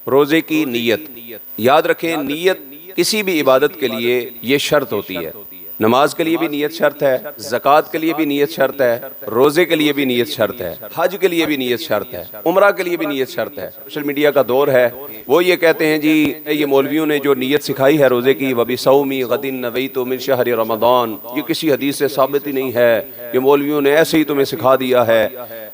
रोजे की नीयत, याद रखें नीयत किसी भी इबादत के लिए ये शर्त होती है। नमाज के लिए भी नीयत शर्त है, ज़कात के लिए भी नीयत शर्त है, रोजे के लिए भी नीयत शर्त है, हज के लिए भी नीयत शर्त है, उम्रा के लिए भी नीयत शर्त है। सोशल मीडिया का दौर है, वो ये कहते हैं जी ये मौलवियों ने जो नीयत सिखाई है रोजे की, वबी सौमी गदिन नवैतु मिन शहर रमदान, ये किसी हदीस से साबित ही नहीं है, ये मौलवियों ने ऐसे ही तुम्हें सिखा दिया है।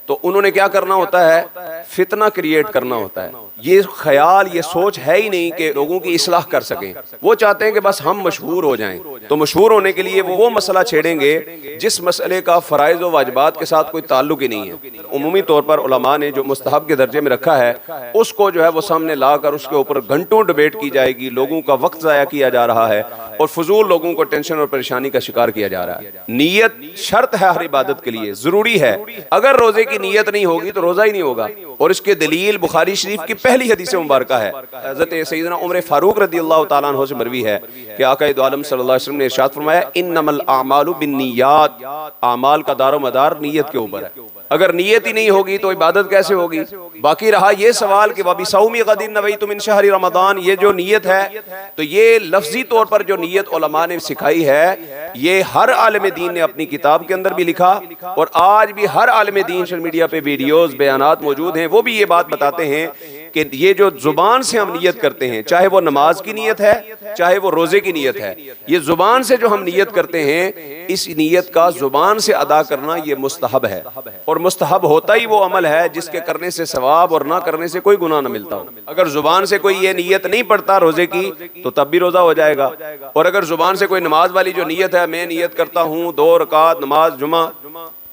तो उन्होंने क्या करना होता है, फितना क्रिएट करना होता है। ये ख्याल, ये सोच है ही नहीं कि लोगों की इस्लाह कर सकें। वो चाहते हैं कि बस हम मशहूर हो जाएं। तो मशहूर होने के लिए वो मसला छेड़ेंगे जिस मसले का फ़राइज़ व वाजिबात के साथ कोई ताल्लुक ही नहीं है। उमूमी तौर पर उलमा ने जो मुस्तहब के दर्जे में रखा है, उसको जो है वो सामने लाकर उसके ऊपर घंटों डिबेट की जाएगी। लोगों का वक्त ज़ाया किया जा रहा है और फजूल लोगों को टेंशन और परेशानी का शिकार किया जा रहा है। नीयत शर्त है हर इबादत के लिए, जरूरी है। अगर रोजे की नीयत नहीं होगी तो रोजा ही नहीं होगा। और इसके दलील बुखारी शरीफ की पहली हदीस मुबारक है। हज़रत सैयदना उमर फारूक रज़ियल्लाहु ताला अन्हु से मरवी है कि आका दो आलम सल्लल्लाहु अलैहि वसल्लम ने इरशाद फरमाया, इन्नमल आमालु बिन्नियात, आमाल का दारो मदार नीयत के ऊपर है। अगर नीयत ही नहीं होगी तो इबादत कैसे होगी। बाकी रहा ये सवाल कि वबी सौमी गदिन नवैतु मिन शहरी रमदान, ये जो नीयत है, तो ये लफ्जी तौर पर जो नीयत उलमा ने सिखाई है, ये हर आलिम दीन ने अपनी किताब के अंदर भी लिखा और आज भी हर आलिम दीन सोशल मीडिया पे वीडियोस बयानात मौजूद हैं। वो भी ये बात बताते हैं कि ये जो जुबान से हम नियत करते हैं, चाहे वो नमाज की नियत है चाहे वो रोजे की नियत है, ये जुबान से जो हम नियत करते हैं, इस नियत का जुबान से अदा करना ये मुस्तहब है। और मुस्तहब होता ही वो अमल है जिसके करने से सवाब और ना करने से कोई गुनाह ना मिलता हो। अगर जुबान से कोई ये नियत नहीं पढ़ता रोजे की तो तब भी रोजा हो जाएगा। और अगर जुबान से कोई नमाज वाली जो नियत है, मैं नियत करता हूँ 2 रकात नमाज जुमा,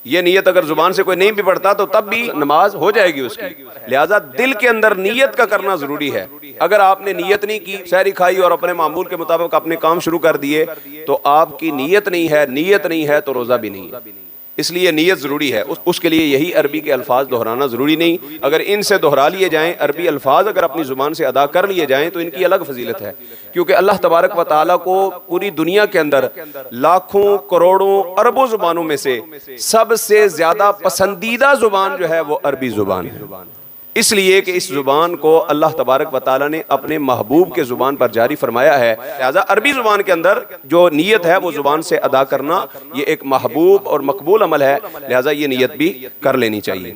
ये नियत अगर जुबान से कोई नहीं भी पढ़ता तो तब भी नमाज हो जाएगी उसकी। लिहाजा दिल के अंदर नियत का करना जरूरी है। अगर आपने नियत नहीं की, सहरी खाई और अपने मामूल के मुताबिक अपने काम शुरू कर दिए, तो आपकी नियत नहीं है तो रोजा भी नहीं है। इसलिए नियत ज़रूरी है। उसके लिए यही अरबी के अल्फाज दोहराना ज़रूरी नहीं। अगर इनसे दोहरा लिए जाएं, अरबी अल्फाज अगर अपनी ज़ुबान से अदा कर लिए जाएं तो इनकी अलग फजीलत है। क्योंकि अल्लाह तबारक व तआला को पूरी दुनिया के अंदर लाखों करोड़ों अरबों ज़ुबानों में से सबसे ज़्यादा पसंदीदा ज़ुबान जो है वो अरबी ज़ुबान है। इसलिए कि इस जुबान को अल्लाह तबारक व तआला ने अपने महबूब के जुबान पर जारी फरमाया है। लिहाजा अरबी जुबान के अंदर जो नियत है वो जुबान से अदा करना ये एक महबूब और मकबूल अमल है। लिहाजा ये नियत भी कर लेनी चाहिए।